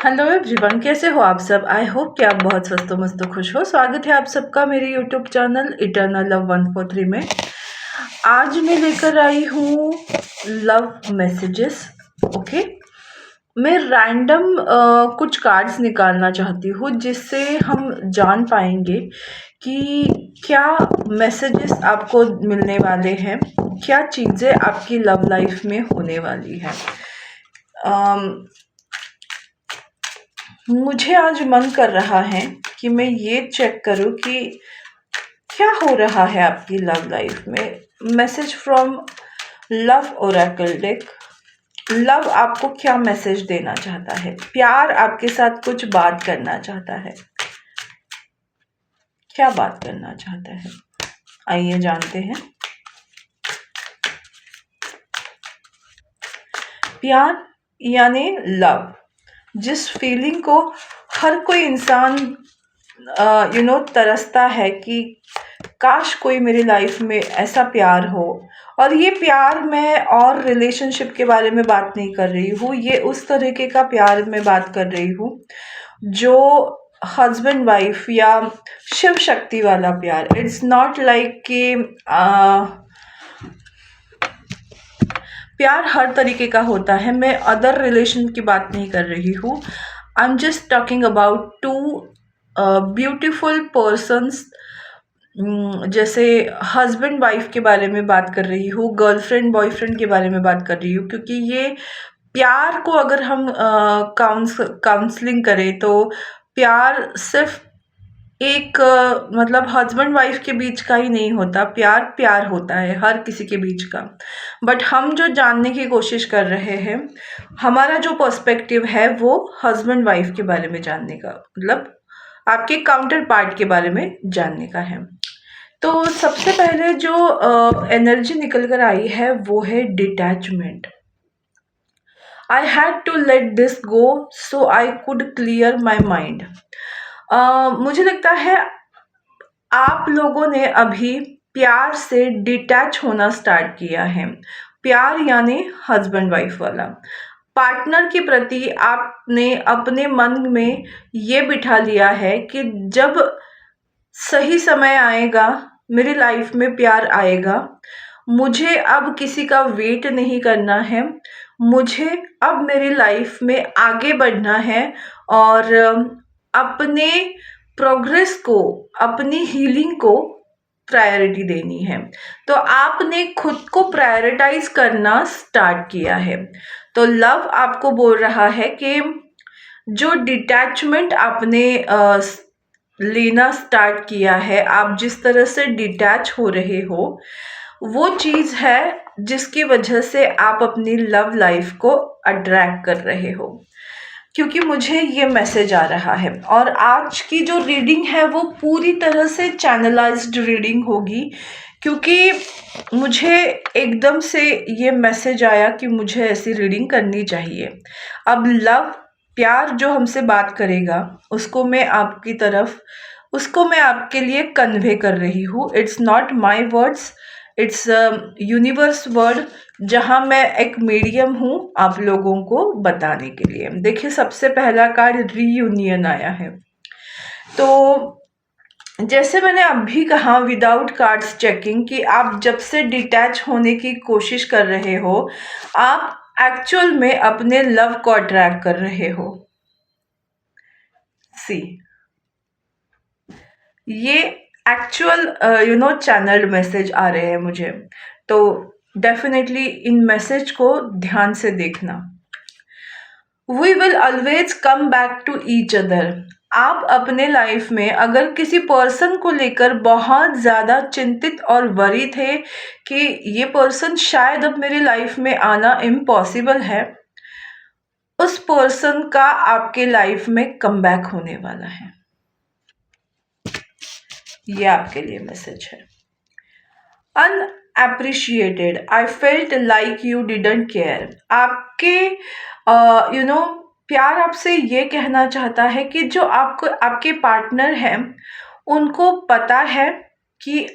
Hello everyone, कैसे हो आप सब। आई होप कि आप बहुत स्वस्थ मस्त खुश हो। स्वागत है आप सबका मेरे यूट्यूब चैनल इटर्नल लव 143 में। आज मैं लेकर आई हूँ लव मैसेजेस। ओके, मैं रैंडम कुछ कार्ड्स निकालना चाहती हूँ जिससे हम जान पाएंगे कि क्या मैसेजेस आपको मिलने वाले हैं, क्या चीज़ें आपकी लव लाइफ में होने वाली हैं। मुझे आज मन कर रहा है कि मैं ये चेक करूं कि क्या हो रहा है आपकी लव लाइफ में। Message from love Oracle deck. Love आपको क्या मैसेज देना चाहता है, प्यार आपके साथ कुछ बात करना चाहता है। क्या बात करना चाहता है, आइए जानते हैं। प्यार यानी लव, जिस फीलिंग को हर कोई इंसान तरसता है कि काश कोई मेरी लाइफ में ऐसा प्यार हो। और ये प्यार मैं और रिलेशनशिप के बारे में बात नहीं कर रही हूँ, ये उस तरीके का प्यार मैं बात कर रही हूँ जो हस्बैंड वाइफ या शिव शक्ति वाला प्यार। इट्स नॉट लाइक कि प्यार हर तरीके का होता है। मैं अदर रिलेशन की बात नहीं कर रही हूँ। I am just talking about two beautiful persons. जैसे हस्बैंड वाइफ के बारे में बात कर रही हूँ, गर्लफ्रेंड बॉयफ्रेंड के बारे में बात कर रही हूँ, क्योंकि ये प्यार को अगर हम काउंसलिंग करें तो प्यार सिर्फ एक मतलब हस्बैंड वाइफ के बीच का ही नहीं होता। प्यार प्यार होता है हर किसी के बीच का। बट हम जो जानने की कोशिश कर रहे हैं, हमारा जो पर्सपेक्टिव है वो हस्बैंड वाइफ के बारे में जानने का, मतलब आपके काउंटर पार्ट के बारे में जानने का है। तो सबसे पहले जो एनर्जी निकल कर आई है वो है detachment. I had to let this go so I could clear my mind. मुझे लगता है आप लोगों ने अभी प्यार से डिटैच होना स्टार्ट किया है। प्यार यानी हस्बैंड वाइफ वाला। पार्टनर के प्रति आपने अपने मन में ये बिठा लिया है कि जब सही समय आएगा मेरी लाइफ में प्यार आएगा। मुझे अब किसी का वेट नहीं करना है, मुझे अब मेरी लाइफ में आगे बढ़ना है और अपने प्रोग्रेस को, अपनी हीलिंग को प्रायोरिटी देनी है। तो आपने खुद को प्रायोरिटाइज करना स्टार्ट किया है। तो लव आपको बोल रहा है कि जो डिटैचमेंट आपने लेना स्टार्ट किया है, आप जिस तरह से डिटैच हो रहे हो, वो चीज़ है जिसकी वजह से आप अपनी लव लाइफ को अट्रैक्ट कर रहे हो। क्योंकि मुझे ये मैसेज आ रहा है और आज की जो रीडिंग है वो पूरी तरह से चैनलाइज्ड रीडिंग होगी, क्योंकि मुझे एकदम से ये मैसेज आया कि मुझे ऐसी रीडिंग करनी चाहिए। अब लव प्यार जो हमसे बात करेगा उसको मैं आपके लिए कन्वे कर रही हूँ। It's not my words, it's universe word, जहाँ मैं एक मीडियम हूँ आप लोगों को बताने के लिए। देखिए, सबसे पहला कार्ड रीयूनियन आया है। तो जैसे मैंने अभी कहा विदाउट कार्ड्स चेकिंग कि आप जब से डिटैच होने की कोशिश कर रहे हो, आप एक्चुअल में अपने लव को अट्रैक्ट कर रहे हो। सी, ये एक्चुअल चैनल्ड मैसेज आ रहे हैं मुझे। तो डेफिनेटली इन मैसेज को ध्यान से देखना। We will always come back to each other. आप अपने लाइफ में अगर किसी पर्सन को लेकर बहुत ज़्यादा चिंतित और वरी थे कि ये पर्सन शायद अब मेरी लाइफ में आना इम्पॉसिबल है, उस पर्सन का आपके लाइफ में कम बैक होने वाला है। ये आपके लिए मैसेज है। Unappreciated, I felt like you didn't care. आपके प्यार आपसे ये कहना चाहता है कि जो आपके पार्टनर हैं उनको पता है कि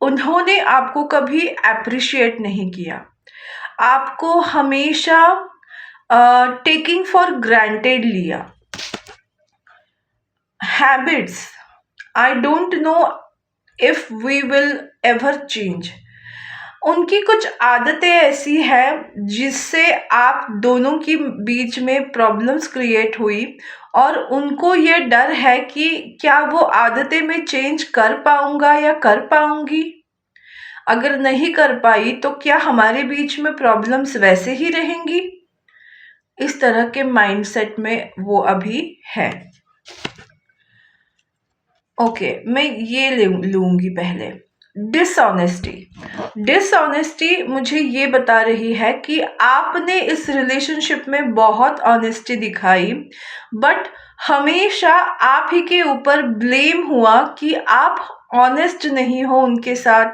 उन्होंने आपको कभी अप्रिशिएट नहीं किया, आपको हमेशा टेकिंग फॉर ग्रांटेड लिया। habits, I don't know if we will ever change. उनकी कुछ आदतें ऐसी हैं जिससे आप दोनों की बीच में प्रॉब्लम्स क्रिएट हुई, और उनको ये डर है कि क्या वो आदतें मैं चेंज कर पाऊंगा या कर पाऊंगी। अगर नहीं कर पाई तो क्या हमारे बीच में प्रॉब्लम्स वैसे ही रहेंगी। इस तरह के माइंडसेट में वो अभी है। ओके, मैं ये लूंगी पहले। डिसऑनेस्टी। डिसऑनेस्टी मुझे ये बता रही है कि आपने इस रिलेशनशिप में बहुत ऑनेस्टी दिखाई, बट हमेशा आप ही के ऊपर ब्लेम हुआ कि आप ऑनेस्ट नहीं हो उनके साथ,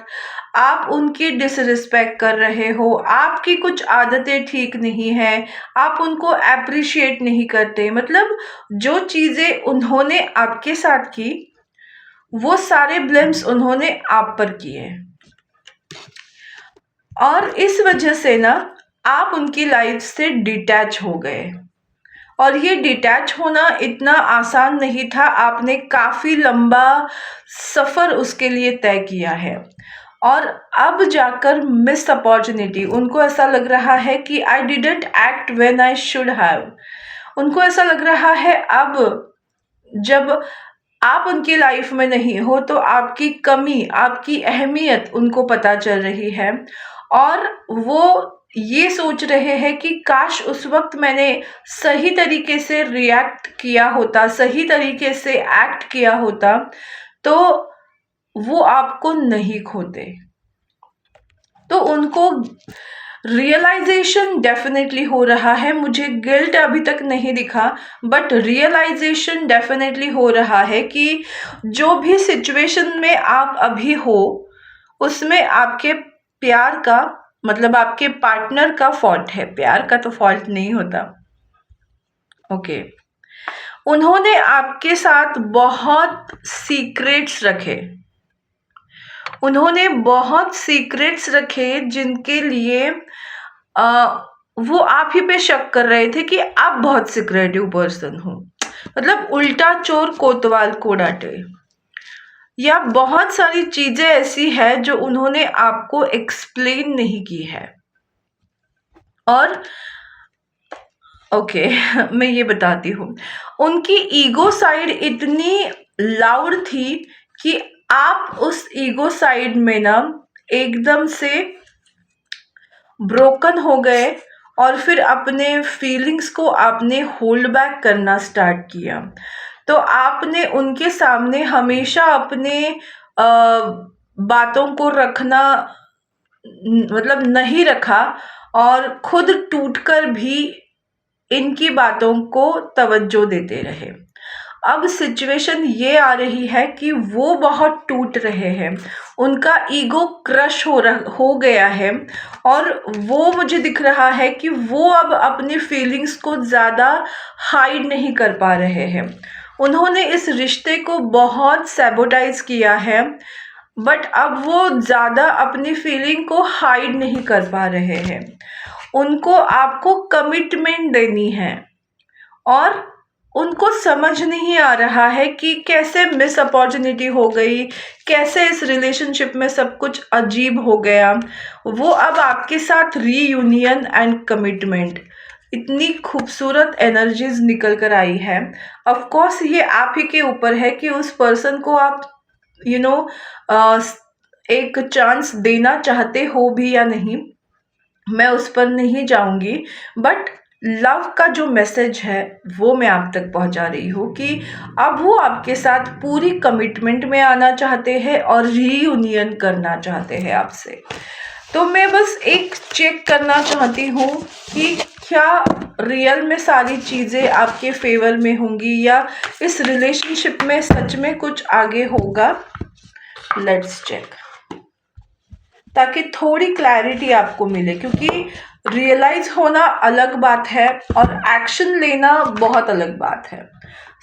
आप उनकी डिसरिस्पेक्ट कर रहे हो, आपकी कुछ आदतें ठीक नहीं हैं, आप उनको अप्रिशिएट नहीं करते। मतलब जो चीज़ें उन्होंने आपके साथ की, वो सारे ब्लेम्स उन्होंने आप पर किए, और इस वजह से ना आप उनकी लाइफ से डिटैच हो गए। और ये डिटैच होना इतना आसान नहीं था, आपने काफ़ी लंबा सफ़र उसके लिए तय किया है। और अब जाकर मिस अपॉर्चुनिटी, उनको ऐसा लग रहा है कि I didn't act when I should have. उनको ऐसा लग रहा है अब जब आप उनकी लाइफ में नहीं हो तो आपकी कमी, आपकी अहमियत उनको पता चल रही है, और वो ये सोच रहे हैं कि काश उस वक्त मैंने सही तरीके से रिएक्ट किया होता, सही तरीके से एक्ट किया होता, तो वो आपको नहीं खोते। तो उनको रियलाइजेशन डेफिनेटली हो रहा है। मुझे गिल्ट अभी तक नहीं दिखा, बट रियलाइजेशन डेफिनेटली हो रहा है कि जो भी सिचुएशन में आप अभी हो उसमें आपके प्यार का, मतलब आपके पार्टनर का फॉल्ट है। प्यार का तो फॉल्ट नहीं होता। ओके, उन्होंने आपके साथ बहुत सीक्रेट्स रखे, उन्होंने बहुत सीक्रेट्स रखे जिनके लिए वो आप ही पे शक कर रहे थे कि आप बहुत सिक्रेटिव पर्सन हो। मतलब उल्टा चोर कोतवाल को डांटे, या बहुत सारी चीजें ऐसी है जो उन्होंने आपको एक्सप्लेन नहीं की है। और ओके मैं ये बताती हूँ, उनकी ईगो साइड इतनी लाउड थी कि आप उस ईगो साइड में ना एकदम से ब्रोकन हो गए, और फिर अपने फीलिंग्स को आपने होल्ड बैक करना स्टार्ट किया। तो आपने उनके सामने हमेशा अपने बातों को रखना मतलब नहीं रखा, और खुद टूटकर भी इनकी बातों को तवज्जो देते रहे। अब सिचुएशन ये आ रही है कि वो बहुत टूट रहे हैं, उनका ईगो क्रश हो गया है, और वो मुझे दिख रहा है कि वो अब अपनी फीलिंग्स को ज़्यादा हाइड नहीं कर पा रहे हैं। उन्होंने इस रिश्ते को बहुत सैबोटाइज किया है, बट अब वो ज़्यादा अपनी फीलिंग को हाइड नहीं कर पा रहे हैं। उनको आपको कमिटमेंट देनी है, और उनको समझ नहीं आ रहा है कि कैसे मिस अपॉर्चुनिटी हो गई, कैसे इस रिलेशनशिप में सब कुछ अजीब हो गया। वो अब आपके साथ रीयूनियन एंड कमिटमेंट, इतनी खूबसूरत एनर्जीज निकल कर आई है। ऑफ कोर्स ये आप ही के ऊपर है कि उस पर्सन को आप यू नो एक चांस देना चाहते हो भी या नहीं, मैं उस पर नहीं जाऊंगी। बट लव का जो मैसेज है वो मैं आप तक पहुंचा रही हूँ कि अब वो आपके साथ पूरी कमिटमेंट में आना चाहते हैं और रीयूनियन करना चाहते हैं आपसे। तो मैं बस एक चेक करना चाहती हूँ कि क्या रियल में सारी चीज़ें आपके फेवर में होंगी, या इस रिलेशनशिप में सच में कुछ आगे होगा। लेट्स चेक, ताकि थोड़ी क्लैरिटी आपको मिले, क्योंकि रियलाइज होना अलग बात है और एक्शन लेना बहुत अलग बात है।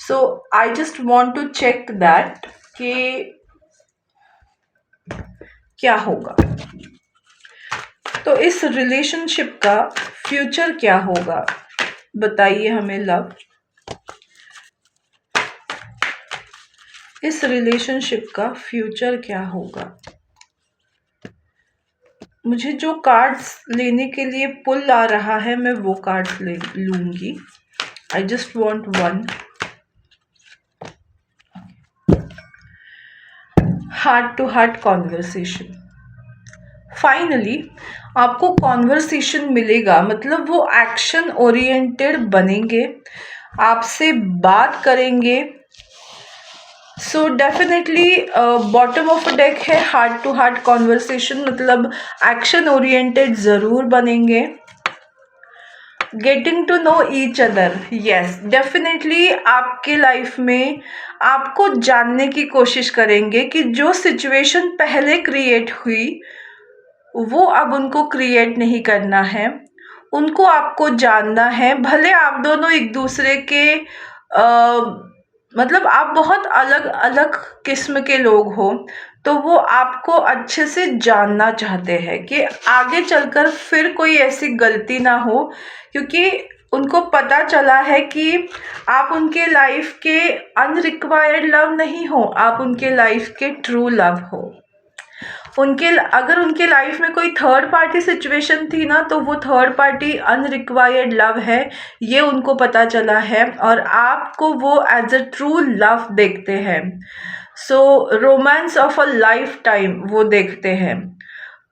So I just want to check that कि क्या होगा। तो इस रिलेशनशिप का फ्यूचर क्या होगा, बताइए हमें लव। इस रिलेशनशिप का फ्यूचर क्या होगा। मुझे जो कार्ड्स लेने के लिए पुल आ रहा है मैं वो कार्ड्स ले लूंगी। I just want one. Heart to heart conversation. Finally आपको कॉन्वर्सेशन मिलेगा, मतलब वो एक्शन ओरिएंटेड बनेंगे, आपसे बात करेंगे। So definitely bottom of deck है हार्ट टू हार्ट कॉन्वर्सेशन, मतलब एक्शन ओरिएंटेड ज़रूर बनेंगे। Getting to know each other, yes definitely आपके लाइफ में आपको जानने की कोशिश करेंगे कि जो सिचुएशन पहले क्रिएट हुई वो अब उनको क्रिएट नहीं करना है, उनको आपको जानना है। भले आप दोनों एक दूसरे के मतलब आप बहुत अलग अलग किस्म के लोग हो, तो वो आपको अच्छे से जानना चाहते हैं कि आगे चलकर फिर कोई ऐसी गलती ना हो, क्योंकि उनको पता चला है कि आप उनके लाइफ के अनरिक्वायर्ड लव नहीं हो, आप उनके लाइफ के ट्रू लव हो। अगर उनके लाइफ में कोई थर्ड पार्टी सिचुएशन थी ना, तो वो थर्ड पार्टी अनरिक्वायर्ड लव है, ये उनको पता चला है, और आपको वो एज अ ट्रू लव देखते हैं। So romance of a lifetime वो देखते हैं।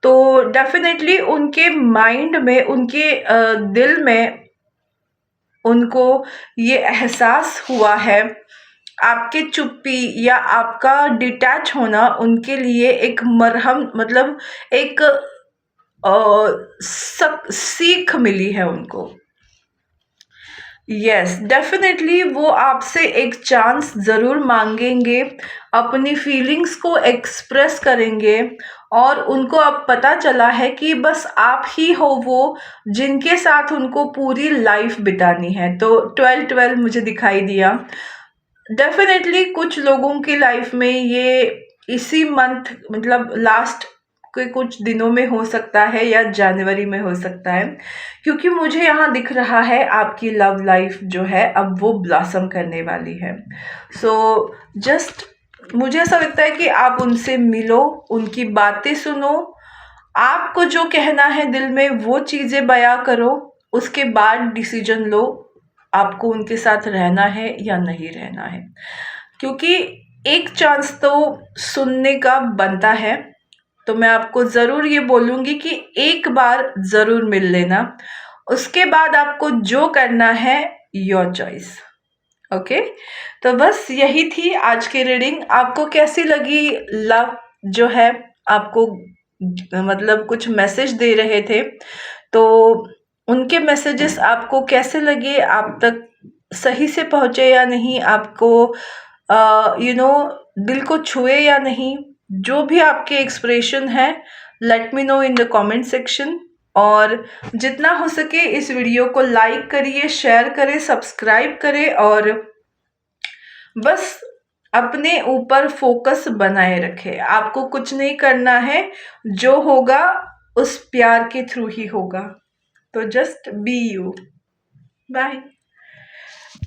तो डेफिनेटली उनके माइंड में, उनके दिल में उनको ये एहसास हुआ है, आपके चुप्पी या आपका डिटैच होना उनके लिए एक मरहम, मतलब एक सीख मिली है उनको। यस डेफिनेटली वो आपसे एक चांस ज़रूर मांगेंगे, अपनी फीलिंग्स को एक्सप्रेस करेंगे, और उनको अब पता चला है कि बस आप ही हो वो जिनके साथ उनको पूरी लाइफ बितानी है। तो 12-12 मुझे दिखाई दिया। डेफिनेटली कुछ लोगों की लाइफ में ये इसी मंथ, मतलब लास्ट के कुछ दिनों में हो सकता है या जनवरी में हो सकता है, क्योंकि मुझे यहाँ दिख रहा है आपकी लव लाइफ जो है अब वो ब्लॉसम करने वाली है। सो जस्ट मुझे ऐसा लगता है कि आप उनसे मिलो, उनकी बातें सुनो, आपको जो कहना है दिल में वो चीज़ें बयां करो, उसके बाद डिसीजन लो आपको उनके साथ रहना है या नहीं रहना है। क्योंकि एक चांस तो सुनने का बनता है, तो मैं आपको ज़रूर ये बोलूँगी कि एक बार ज़रूर मिल लेना, उसके बाद आपको जो करना है योर चॉइस। ओके, तो बस यही थी आज की रीडिंग। आपको कैसी लगी? लव जो है आपको मतलब कुछ मैसेज दे रहे थे, तो उनके मैसेजेस आपको कैसे लगे? आप तक सही से पहुँचे या नहीं? आपको दिल को छुए या नहीं? जो भी आपके एक्सप्रेशन है, let me know in the comment section. और जितना हो सके इस वीडियो को लाइक करिए, शेयर करें, सब्सक्राइब करें, और बस अपने ऊपर फोकस बनाए रखें। आपको कुछ नहीं करना है, जो होगा उस प्यार के थ्रू ही होगा। तो जस्ट बी यू। बाय।